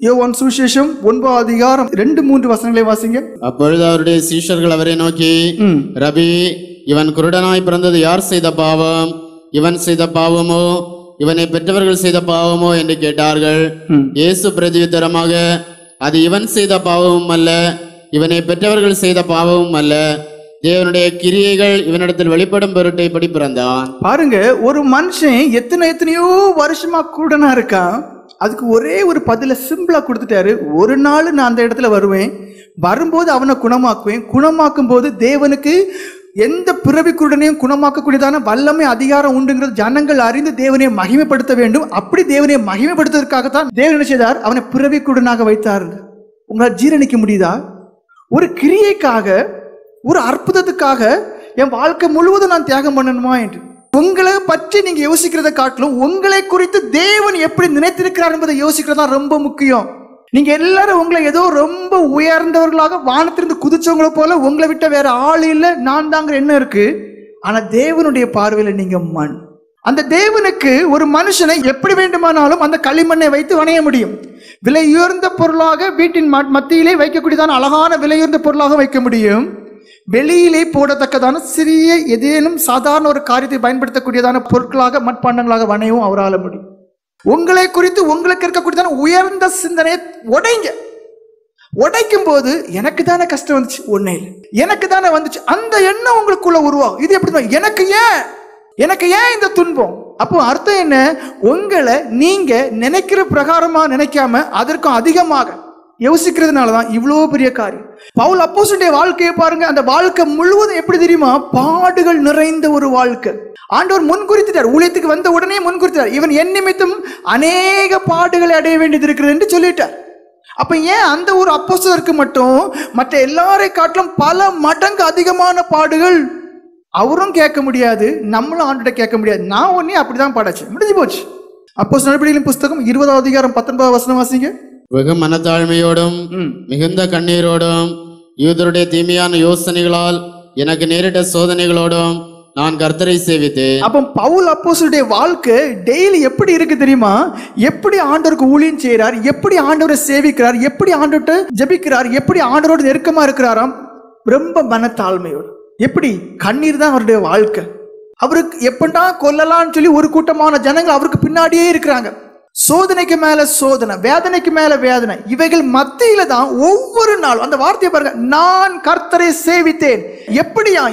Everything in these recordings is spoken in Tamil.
யோவான் சுவிசேஷம் 9 அதிகாரம் 2-3 வசனங்களை வாசிங்க. அப்பொழுது அவருடைய சீஷர்கள் அவரை நோக்கி, ரபி, இவன் குருடனாய் பிறந்தது யார் செய்த பாவம்? இவன் செய்த பாவமோ இவனை பெற்றவர்கள் செய்த பாவமோ என்று கேட்டார்கள். இயேசு பிரதியுத்தரமாக, அது இவன் செய்த பாவமும் அல்ல, இவனை பெற்றவர்கள் செய்த பாவமும் அல்ல, தேவனுடைய கிரியைகள் இவனிடத்தில் வெளிப்படும் பொருட்டை இப்படி பிறந்தான். பாருங்க, ஒரு மனுஷன் எத்தனையோ வருஷமா குருடனா இருக்கான். அதுக்கு ஒரே ஒரு பதில சிம்பிளா கொடுத்துட்டாரு. ஒரு நாள் நான் அந்த இடத்துல வருவேன், வரும்போது அவனை குணமாக்குவேன், குணமாக்கும் போது தேவனுக்கு எந்த பிறவி குருடனையும் குணமாக்கக்கூடியதான வல்லமை அதிகாரம் உண்டுங்கிறது ஜனங்கள் அறிந்து தேவனை மகிமைப்படுத்த வேண்டும். அப்படி தேவனை மகிமைப்படுத்துவதற்காகத்தான் தேவன் என்ன செய்தார்? அவனை பிறவி குருடனாக வைத்தார். உங்களால் ஜீரணிக்க முடியுதா? ஒரு கிரியைக்காக, ஒரு அற்புதத்துக்காக என் வாழ்க்கை முழுவதும் நான் தியாகம் பண்ணணுமா என்று உங்களை பற்றி நீங்க யோசிக்கிறத காட்டிலும் உங்களை குறித்து தேவன் எப்படி நினைத்திருக்கிறார் என்பதை யோசிக்கிறதா ரொம்ப முக்கியம். நீங்க எல்லாரும் உங்களை ஏதோ ரொம்ப உயர்ந்தவர்களாக வானத்திலிருந்து குதிச்சவங்களை போல உங்களை விட்ட வேற ஆள் இல்லை, நான் தாங்கிற எண்ணம் இருக்கு. ஆனா தேவனுடைய பார்வையில நீங்க மண். அந்த தேவனுக்கு ஒரு மனுஷனை எப்படி வேண்டுமானாலும் அந்த களிமண்ணை வைத்து வணைய முடியும். விலை உயர்ந்த பொருளாக வீட்டின் மத்தியிலே வைக்கக்கூடியதான அழகான விலை உயர்ந்த பொருளாக வைக்க முடியும். வெளியிலே போடத்தக்கதான சிறிய ஏதேனும் சாதாரண ஒரு காரியத்தை பயன்படுத்தக்கூடியதான பொருட்களாக மட்பாண்டங்களாக வணையவும் அவரால் முடியும். உங்களை குறித்து உங்களுக்கு இருக்கக்கூடியதான உயர்ந்த சிந்தனையை உடைக்கும் போது எனக்கு தானே கஷ்டம் வந்துச்சு, ஒன்னே இல்லை, எனக்கு தானே வந்துச்சு, அந்த எண்ணம் உங்களுக்குள்ள உருவாகும். இது எப்படி? எனக்கு ஏன் இந்த துன்பம்? அப்போ அர்த்தம் என்ன? உங்களை நீங்க நினைக்கிற பிரகாரமா நினைக்காம அதற்கும் அதிகமாக யோசிக்கிறதுனாலதான் இவ்வளோ பெரிய காரியம். பவுல் அப்போஸ்தலனுடைய வாழ்க்கையை பாருங்க. அந்த வாழ்க்கை முழுவதும் எப்படி தெரியுமா? பாடுகள் நிறைந்த ஒரு வாழ்க்கை. ஆண்டவர் முன்குறித்தார், ஊழியத்துக்கு வந்த உடனே முன்குறித்தார், இவன் என் நிமித்தம் அநேக பாடுகளை அடைய வேண்டியது இருக்கிறது என்று சொல்லிட்டார். அப்ப ஏன் அந்த ஒரு அப்போஸ்தலருக்கு மட்டும் மற்ற எல்லாரை காட்டிலும் பல மடங்கு அதிகமான பாடுகள்? அவரும் கேட்க முடியாது, நம்மளும் ஆண்டுகிட்ட கேட்க முடியாது. நான் ஒன்னே அப்படிதான் பாடாச்சு, முடிஞ்சு போச்சு. அப்போஸ்தலர் நடபடிகளின் புஸ்தகம் 20 அதிகாரம் 19 வசனம் வாசிங்க. வெகு மனத்தாழ்மையோடும் மிகுந்த கண்ணீரோடும் யூதருடைய தீமையான யோசனைகளால் எனக்கு நேரிட்ட சோதனைகளோடும் நான் கர்த்தரை சேவித்தேன். அப்போ பவுல் அப்போஸ்தலனுடைய வாழ்க்கை டெய்லி எப்படி இருக்கு தெரியுமா? எப்படி ஆண்டவருக்கு ஊழியம் செய்கிறார், எப்படி ஆண்டவரை சேவிக்கிறார், எப்படி ஆண்டவர்கிட்ட ஜெபிக்கிறார், எப்படி ஆண்டவரோடு நெருக்கமா இருக்கிறாராம். ரொம்ப மனத்தாழ்மையோடு. எப்படி? கண்ணீர் தான் அவருடைய வாழ்க்கை. அவருக்கு எப்படா கொல்லலாம்னு சொல்லி ஒரு கூட்டமான ஜனங்கள் அவருக்கு பின்னாடியே இருக்கிறாங்க. சோதனைக்கு மேல சோதனை, வேதனைக்கு மேல வேதனை. இவைகள் மத்தியில தான் ஒவ்வொரு நாளும் அந்த வார்த்தையை பாருங்க, நான் கர்த்தரை சேவித்தேன்.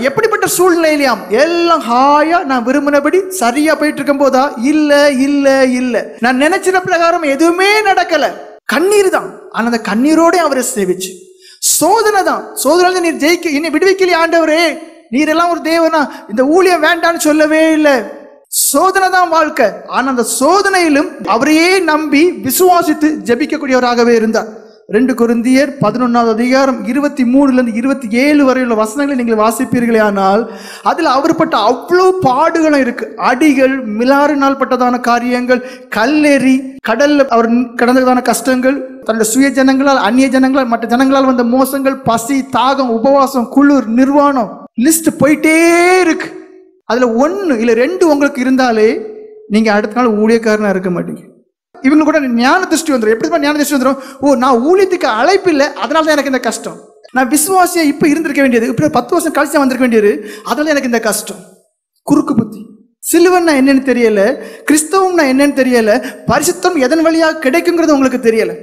எப்படிப்பட்ட சூழ்நிலையிலையாம்? எல்லாம் ஹாயா நான் விரும்பினபடி சரியா போயிட்டு இருக்கும் போதா? இல்ல நான் நினைச்சின பிரகாரம் எதுவுமே நடக்கல. கண்ணீர் தான். ஆனா அந்த கண்ணீரோட அவரை சேவிச்சு. சோதனை தான். சோதனை நீர் ஜெயிக்க என்னை விடுவிக்கலையே ஆண்டவரே, நீர் எல்லாம் ஒரு தேவனா, இந்த ஊழியம் வேண்டான்னு சொல்லவே இல்லை. சோதனை தான் வாழ்க்கை. ஆனா அந்த சோதனையிலும் அவரையே நம்பி விசுவாசித்து ஜெபிக்கக்கூடியவராகவே இருந்தார். 2 கொரிந்தியர் 11 அதிகாரம் 23 27 வரையுள்ள வசனங்களை நீங்கள் வாசிப்பீர்களே ஆனால் அதில் அவர் பட்ட அவ்வளோ பாடுகளும் இருக்கு. அடிகள், மிலாறினால் பட்டதான காரியங்கள், கல்லெறி, கடல்ல அவர் கடந்ததான கஷ்டங்கள், தன்னுடைய சுய ஜனங்களால், அந்நிய ஜனங்களால், மற்ற ஜனங்களால் வந்த மோசங்கள், பசி, தாகம், உபவாசம், குளிர், நிர்வாணம், லிஸ்ட் போயிட்டே இருக்கு. அதுல 1 இல்ல 2 உங்களுக்கு இருந்தாலே நீங்க அடுத்த நாள் ஊழியக்காரனா இருக்க மாட்டீங்க. இவங்க கூட ஞான திருஷ்டி வந்துடும். எப்படி ஞான திருஷ்டி வந்துடும்? நான் ஊழியத்துக்கு அழைப்பு இல்லை, அதனால தான் எனக்கு இந்த கஷ்டம். நான் விசுவாசியா இப்ப இருந்திருக்க வேண்டியது, இப்ப 10 வருஷம் கழிச்சு வந்திருக்க வேண்டியது, அதனால எனக்கு இந்த கஷ்டம். குறுக்கு புத்தி. சிலுவன்னா என்னன்னு தெரியல, கிறிஸ்தவம்னா என்னன்னு தெரியல, பரிசுத்தம் எதன் வழியாக கிடைக்குங்கிறது உங்களுக்கு தெரியல.